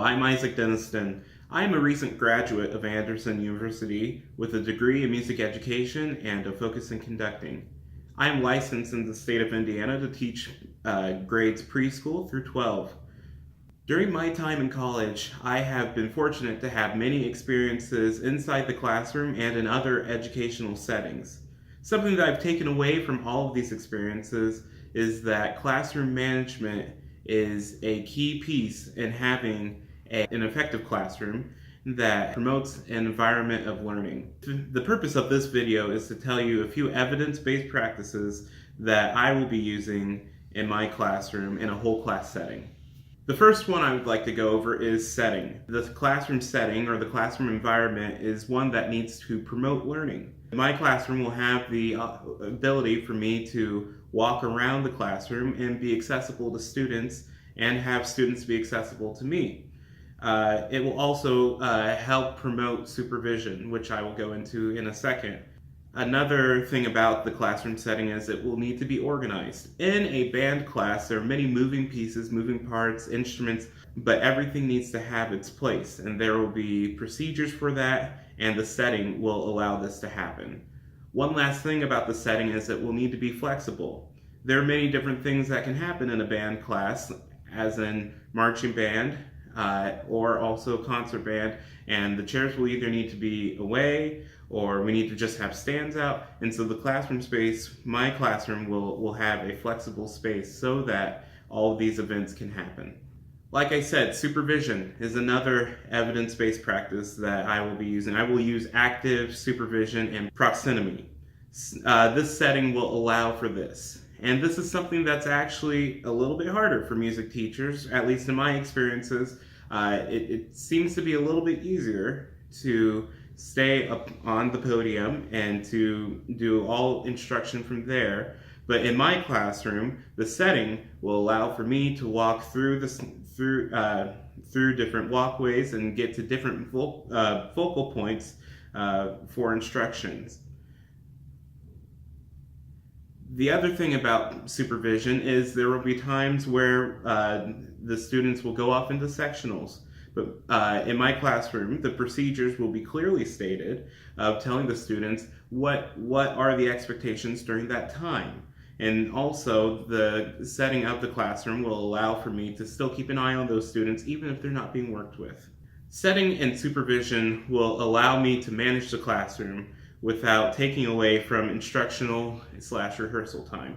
I'm Isaac Denniston. I am a recent graduate of Anderson University with a degree in music education and a focus in conducting. I am licensed in the state of Indiana to teach grades preschool through 12. During my time in college, I have been fortunate to have many experiences inside the classroom and in other educational settings. Something that I've taken away from all of these experiences is that classroom management is a key piece in having an effective classroom that promotes an environment of learning. The purpose of this video is to tell you a few evidence-based practices that I will be using in my classroom in a whole class setting. The first one I would like to go over is setting. The classroom setting or the classroom environment is one that needs to promote learning. My classroom will have the ability for me to walk around the classroom and be accessible to students and have students be accessible to me. It will also help promote supervision, which I will go into in a second. Another thing about the classroom setting is it will need to be organized. In a band class, there are many moving pieces, moving parts, instruments, but everything needs to have its place, and there will be procedures for that, and the setting will allow this to happen. One last thing about the setting is it will need to be flexible. There are many different things that can happen in a band class, as in marching band, or also concert band, and the chairs will either need to be away or we need to just have stands out. And so the classroom space, my classroom will have a flexible space so that all of these events can happen. Like I said, supervision is another evidence-based practice that I will be using. I will use active supervision and proximity. This setting will allow for this. And this is something that's actually a little bit harder for music teachers, at least in my experiences. It seems to be a little bit easier to stay up on the podium and to do all instruction from there. But in my classroom, the setting will allow for me to walk through different walkways and get to different focal points for instructions. The other thing about supervision is there will be times where the students will go off into sectionals. But in my classroom, the procedures will be clearly stated of telling the students what are the expectations during that time. And also the setting of the classroom will allow for me to still keep an eye on those students even if they're not being worked with. Setting and supervision will allow me to manage the classroom without taking away from instructional/rehearsal time.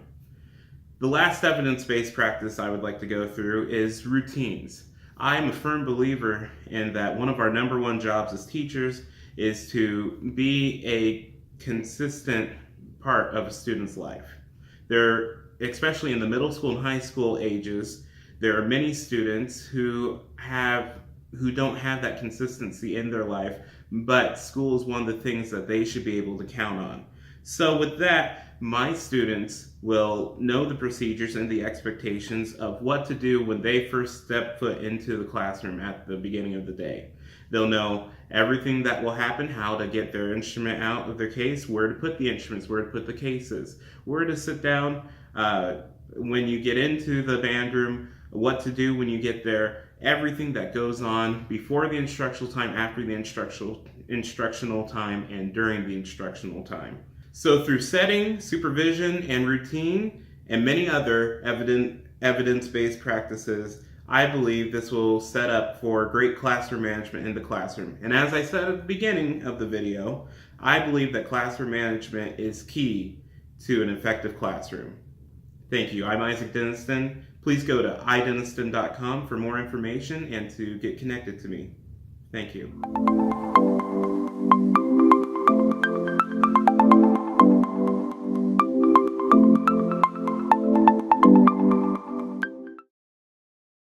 The last evidence-based practice I would like to go through is routines. I'm a firm believer in that one of our number one jobs as teachers is to be a consistent part of a student's life. Especially in the middle school and high school ages, there are many students who don't have that consistency in their life, but school is one of the things that they should be able to count on. So with that, my students will know the procedures and the expectations of what to do when they first step foot into the classroom at the beginning of the day. They'll know everything that will happen, how to get their instrument out of their case, where to put the instruments, where to put the cases, where to sit down when you get into the band room, what to do when you get there, everything that goes on before the instructional time, after the instructional time, and during the instructional time. So through setting, supervision, and routine, and many other evidence-based practices, I believe this will set up for great classroom management in the classroom. And as I said at the beginning of the video, I believe that classroom management is key to an effective classroom. Thank you. I'm Isaac Denniston. Please go to idenniston.com for more information and to get connected to me. Thank you.